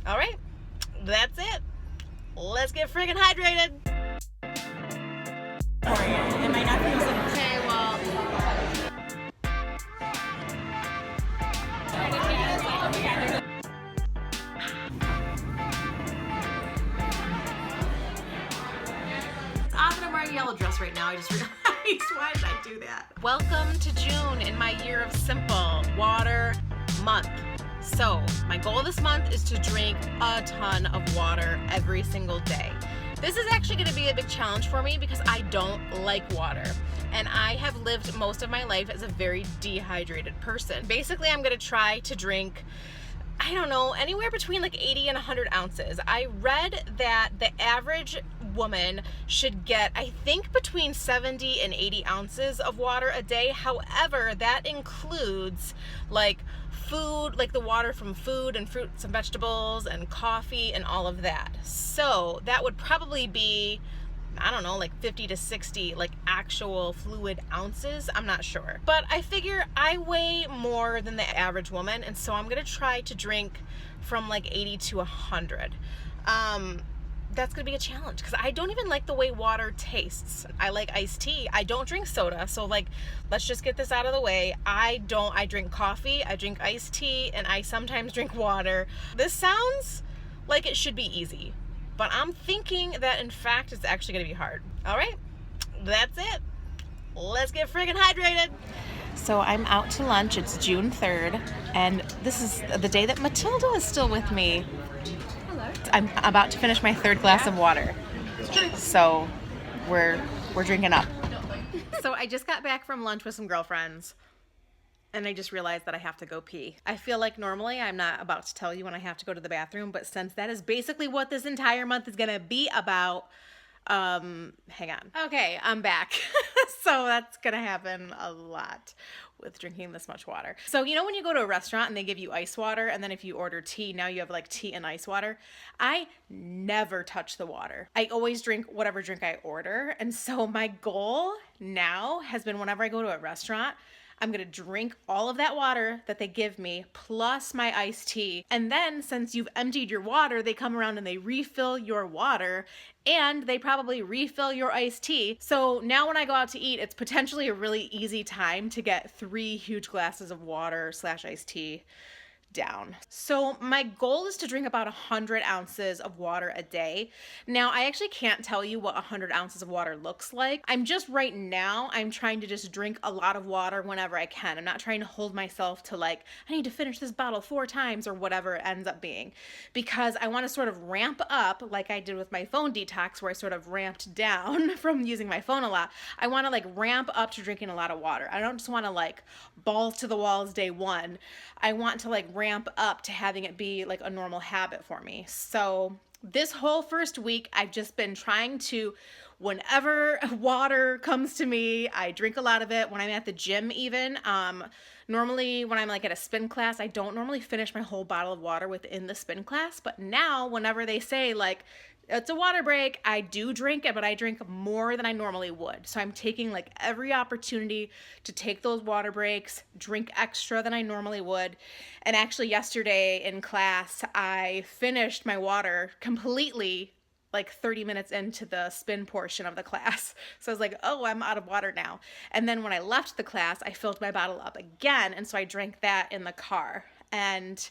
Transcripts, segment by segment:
All right, that's it. Let's get friggin' hydrated. It might not be Okay, well, I'm wearing a yellow dress right now. I just realized, why did I do that? Welcome to June in my year of simple water month. So my goal this month is to drink a ton of water every single day. This is actually going to be a big challenge for me because I don't like water. And I have lived most of my life as a very dehydrated person. Basically, I'm going to try to drink, I don't know, anywhere between like 80 and 100 ounces. I read that the average woman should get, I think, between 70 and 80 ounces of water a day. However, that includes like food, like the water from food and fruits and vegetables and coffee and all of that. So that would probably be, I don't know, like 50 to 60 like actual fluid ounces. I'm not sure. But I figure I weigh more than the average woman, and so I'm gonna try to drink from like 80 to 100. That's gonna be a challenge because I don't even like the way water tastes. I like iced tea. I don't drink soda. So like, let's just get this out of the way. I drink coffee, I drink iced tea, and I sometimes drink water. This sounds like it should be easy, but I'm thinking that in fact it's actually gonna be hard. All right, that's it. Let's get friggin' hydrated. So I'm out to lunch. It's June 3rd, and this is the day that Matilda is still with me. I'm about to finish my third glass of water, so we're drinking up. So I just got back from lunch with some girlfriends, and I just realized that I have to go pee. I feel like normally I'm not about to tell you when I have to go to the bathroom, but since that is basically what this entire month is gonna be about, hang on. Okay, I'm back. So that's gonna happen a lot with drinking this much water. So you know when you go to a restaurant and they give you ice water, and then if you order tea, now you have like tea and ice water? I never touch the water. I always drink whatever drink I order. And so my goal now has been, whenever I go to a restaurant, I'm gonna drink all of that water that they give me plus my iced tea. And then since you've emptied your water, they come around and they refill your water, and they probably refill your iced tea. So now when I go out to eat, it's potentially a really easy time to get 3 huge glasses of water / iced tea down. So my goal is to drink about 100 ounces of water a day. Now, I actually can't tell you what 100 ounces of water looks like. I'm trying to just drink a lot of water whenever I can. I'm not trying to hold myself to like, I need to finish this bottle 4 times or whatever it ends up being, because I want to sort of ramp up like I did with my phone detox, where I sort of ramped down from using my phone a lot. I want to like ramp up to drinking a lot of water. I don't just want to like balls to the walls day one. I want to like ramp up to having it be like a normal habit for me. So this whole first week, I've just been trying to, whenever water comes to me, I drink a lot of it. When I'm at the gym even, normally when I'm like at a spin class, I don't normally finish my whole bottle of water within the spin class. But now whenever they say like, it's a water break, I do drink it, but I drink more than I normally would. So I'm taking like every opportunity to take those water breaks, drink extra than I normally would. And actually yesterday in class, I finished my water completely like 30 minutes into the spin portion of the class. So I was like, oh, I'm out of water now. And then when I left the class, I filled my bottle up again. And so I drank that in the car. And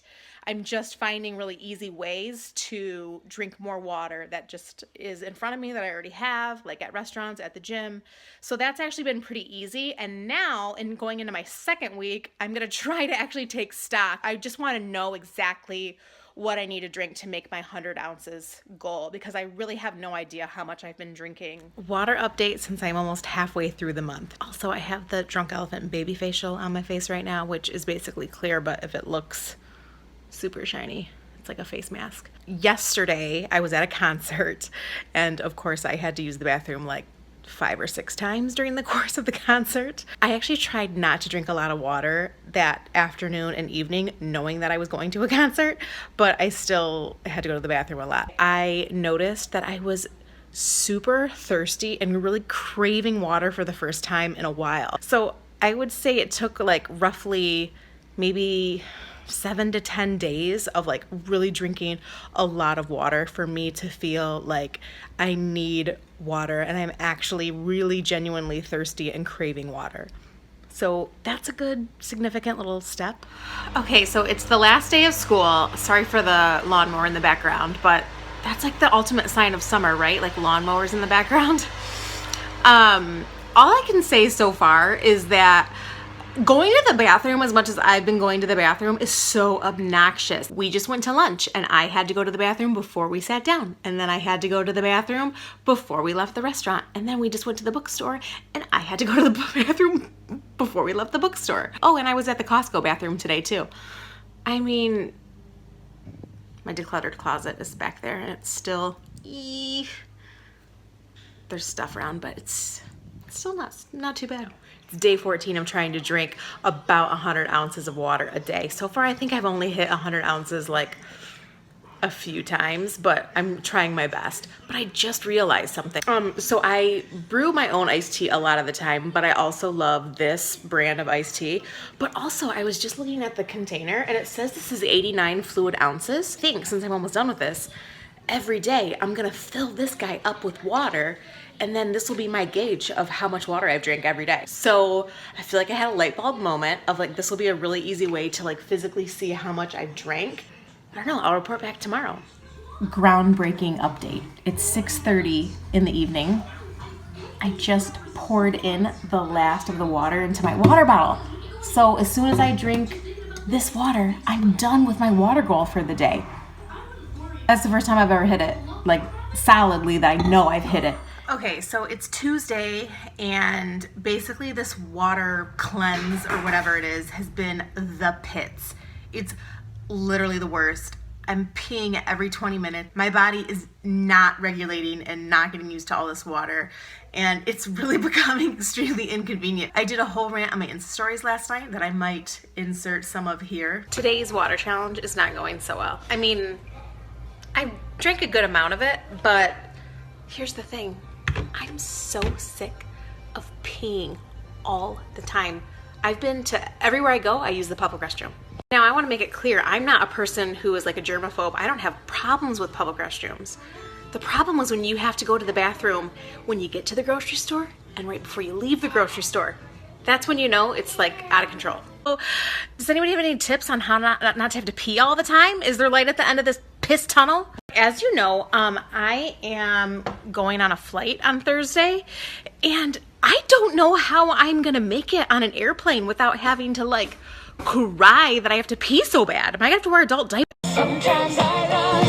I'm just finding really easy ways to drink more water that just is in front of me that I already have, like at restaurants, at the gym. So that's actually been pretty easy. And now, in going into my second week, I'm going to try to actually take stock. I just want to know exactly what I need to drink to make my 100 ounces goal, because I really have no idea how much I've been drinking. Water update since I'm almost halfway through the month. Also, I have the Drunk Elephant baby facial on my face right now, which is basically clear, but if it looks super shiny, it's like a face mask. Yesterday, I was at a concert, and of course, I had to use the bathroom like 5 or 6 times during the course of the concert. I actually tried not to drink a lot of water that afternoon and evening, knowing that I was going to a concert, but I still had to go to the bathroom a lot. I noticed that I was super thirsty and really craving water for the first time in a while. So I would say it took like roughly maybe 7 to 10 days of like really drinking a lot of water for me to feel like I need water and I'm actually really genuinely thirsty and craving water. So that's a good significant little step. Okay, so it's the last day of school. Sorry for the lawnmower in the background, but that's like the ultimate sign of summer, right? Like lawnmowers in the background. All I can say so far is that going to the bathroom as much as I've been going to the bathroom is so obnoxious. We just went to lunch and I had to go to the bathroom before we sat down. And then I had to go to the bathroom before we left the restaurant. And then we just went to the bookstore and I had to go to the bathroom before we left the bookstore. Oh, and I was at the Costco bathroom today too. I mean, my decluttered closet is back there and it's still, there's stuff around, but it's still not too bad. It's day 14 of trying to drink about 100 ounces of water a day. So far, I think I've only hit 100 ounces like a few times, but I'm trying my best. But I just realized something. So I brew my own iced tea a lot of the time, but I also love this brand of iced tea. But also, I was just looking at the container, and it says this is 89 fluid ounces. I think since I'm almost done with this, every day I'm gonna fill this guy up with water, and then this will be my gauge of how much water I've drank every day. So I feel like I had a light bulb moment of like, this will be a really easy way to like physically see how much I've drank. I don't know, I'll report back tomorrow. Groundbreaking update. It's 6:30 in the evening. I just poured in the last of the water into my water bottle. So as soon as I drink this water, I'm done with my water goal for the day. That's the first time I've ever hit it, like solidly that I know I've hit it. Okay, so it's Tuesday, and basically this water cleanse or whatever it is has been the pits. It's literally the worst. I'm peeing every 20 minutes. My body is not regulating and not getting used to all this water, and it's really becoming extremely inconvenient. I did a whole rant on my Insta stories last night that I might insert some of here. Today's water challenge is not going so well. I mean, I drank a good amount of it, but here's the thing. I'm so sick of peeing all the time. I've been to everywhere I go, I use the public restroom. Now, I want to make it clear, I'm not a person who is like a germaphobe. I don't have problems with public restrooms. The problem is when you have to go to the bathroom when you get to the grocery store and right before you leave the grocery store. That's when you know it's like out of control. So, does anybody have any tips on how not to have to pee all the time? Is there light at the end of this piss tunnel? As you know, I am going on a flight on Thursday, and I don't know how I'm gonna make it on an airplane without having to like cry that I have to pee so bad. Am I gonna have to wear adult diapers? Sometimes I run,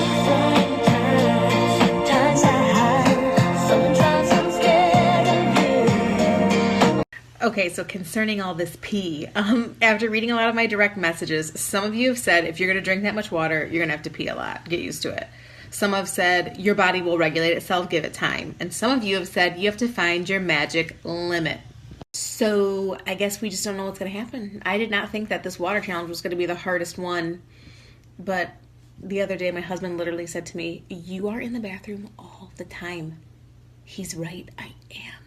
sometimes I hide, sometimes I'm scared of you. Okay, so concerning all this pee, after reading a lot of my direct messages, some of you have said if you're gonna drink that much water, you're gonna have to pee a lot. Get used to it. Some have said your body will regulate itself, give it time. And some of you have said you have to find your magic limit. So I guess we just don't know what's going to happen. I did not think that this water challenge was going to be the hardest one. But the other day my husband literally said to me, "You are in the bathroom all the time." He's right, I am.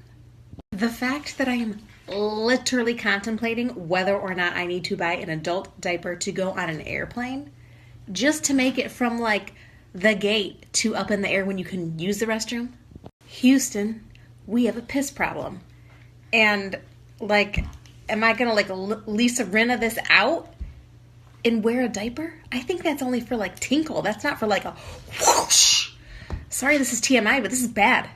The fact that I am literally contemplating whether or not I need to buy an adult diaper to go on an airplane, just to make it from like the gate to up in the air when you can use the restroom. Houston, we have a piss problem. And like, am I gonna like Lisa Rinna this out and wear a diaper? I think that's only for like tinkle. That's not for like a whoosh. Sorry, this is TMI, but this is bad.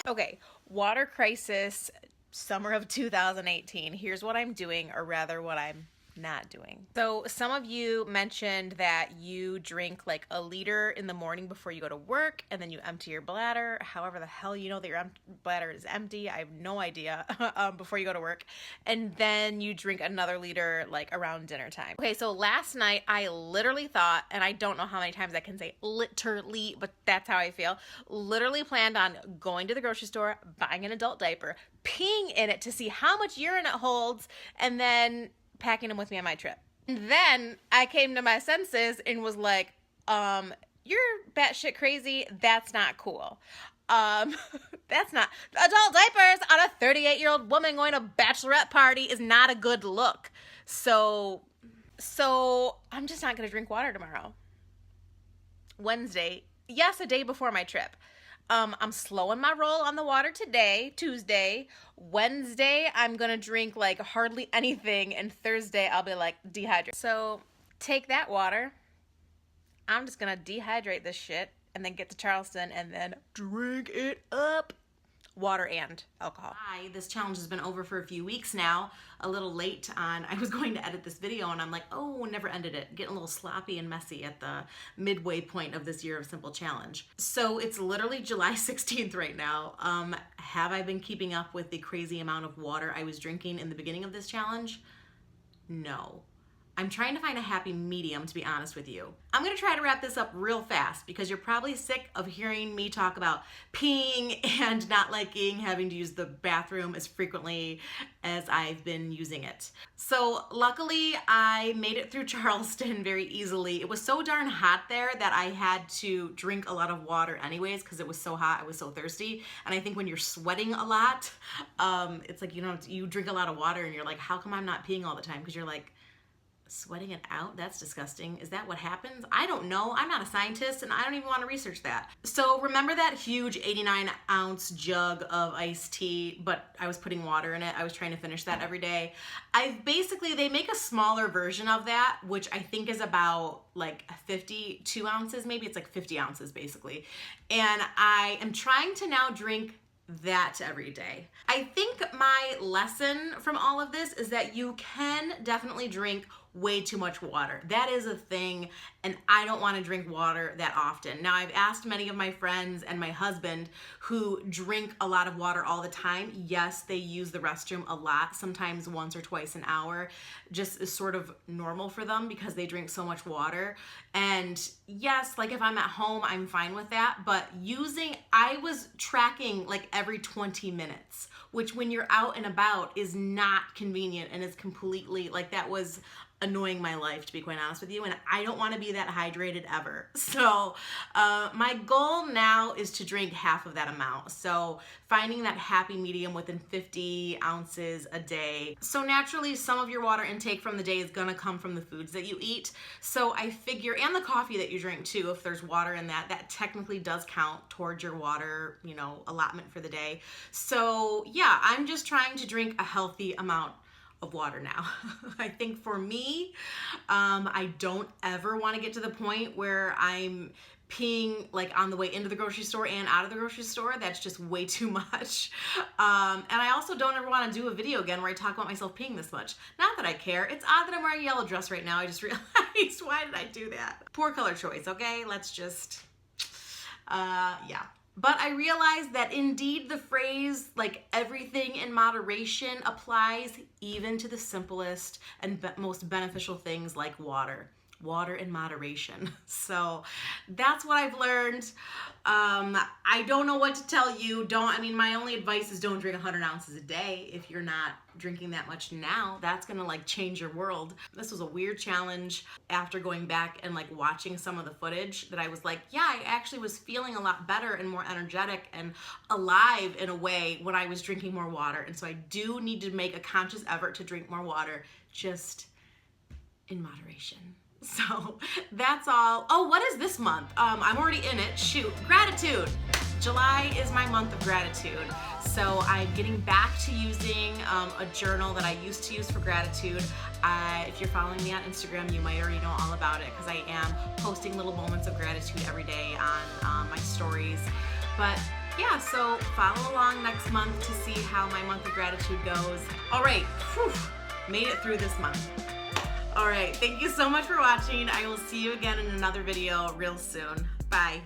Okay, water crisis, summer of 2018. Here's what I'm doing, or rather what I'm not doing. So some of you mentioned that you drink like a liter in the morning before you go to work, and then you empty your bladder. However the hell you know that your bladder is empty, I have no idea, before you go to work. And then you drink another liter like around dinner time. Okay, so last night I literally thought, and I don't know how many times I can say literally, but that's how I feel, literally planned on going to the grocery store, buying an adult diaper, peeing in it to see how much urine it holds, and then packing them with me on my trip. And then I came to my senses and was like, you're batshit crazy. That's not cool. That's not, adult diapers on a 38-year-old woman going to a bachelorette party is not a good look. So I'm just not going to drink water tomorrow. Wednesday, yes, a day before my trip. I'm slowing my roll on the water today, Tuesday. Wednesday, I'm going to drink like hardly anything. And Thursday, I'll be like dehydrated. So take that water. I'm just going to dehydrate this shit and then get to Charleston and then drink it up. Water and alcohol. Hi, this challenge has been over for a few weeks now. A little late on, I was going to edit this video and I'm like, oh, never ended it. Getting a little sloppy and messy at the midway point of this Year of Simple challenge. So it's literally July 16th right now. Have I been keeping up with the crazy amount of water I was drinking in the beginning of this challenge? No. I'm trying to find a happy medium, to be honest with you. I'm gonna try to wrap this up real fast because you're probably sick of hearing me talk about peeing and not liking having to use the bathroom as frequently as I've been using it. So luckily I made it through Charleston very easily. It was so darn hot there that I had to drink a lot of water anyways because it was so hot, I was so thirsty. And I think when you're sweating a lot, it's like, you drink a lot of water and you're like, how come I'm not peeing all the time? Because you're like, sweating it out? That's disgusting. Is that what happens? I don't know. I'm not a scientist and I don't even want to research that. So remember that huge 89-ounce jug of iced tea, but I was putting water in it. I was trying to finish that every day. They make a smaller version of that, which I think is about like 52 ounces. Maybe it's like 50 ounces basically. And I am trying to now drink that every day. I think my lesson from all of this is that you can definitely drink way too much water. That is a thing, and I don't want to drink water that often. Now, I've asked many of my friends and my husband who drink a lot of water all the time. Yes, they use the restroom a lot, sometimes once or twice an hour, just is sort of normal for them because they drink so much water. And yes, like if I'm at home, I'm fine with that, but I was tracking like every 20 minutes, which when you're out and about is not convenient and is completely, like that was annoying my life, to be quite honest with you, and I don't want to be that hydrated ever. So my goal now is to drink half of that amount. So finding that happy medium within 50 ounces a day. So naturally, some of your water intake from the day is gonna come from the foods that you eat. So I figure, and the coffee that you drink too, if there's water in that technically does count towards your water, allotment for the day. So yeah, I'm just trying to drink a healthy amount of water now. I think for me, I don't ever want to get to the point where I'm peeing like on the way into the grocery store and out of the grocery store. That's just way too much. And I also don't ever want to do a video again where I talk about myself peeing this much. Not that I care. It's odd that I'm wearing a yellow dress right now. I just realized, why did I do that? Poor color choice, okay? Let's just, yeah. But I realized that indeed the phrase, like everything in moderation, applies even to the simplest and most beneficial things like water. Water in moderation. So that's what I've learned. I don't know what to tell you. My only advice is don't drink 100 ounces a day. If you're not drinking that much now, that's gonna like change your world. This was a weird challenge. After going back and like watching some of the footage, that I was like, yeah, I actually was feeling a lot better and more energetic and alive in a way when I was drinking more water. And so I do need to make a conscious effort to drink more water, just in moderation. So that's all. Oh, what is this month? I'm already in it. Shoot, gratitude. July is my month of gratitude. So I'm getting back to using a journal that I used to use for gratitude. If you're following me on Instagram, you might already know all about it because I am posting little moments of gratitude every day on my stories. But yeah, so follow along next month to see how my month of gratitude goes. All right, whew, made it through this month. All right, thank you so much for watching. I will see you again in another video real soon. Bye.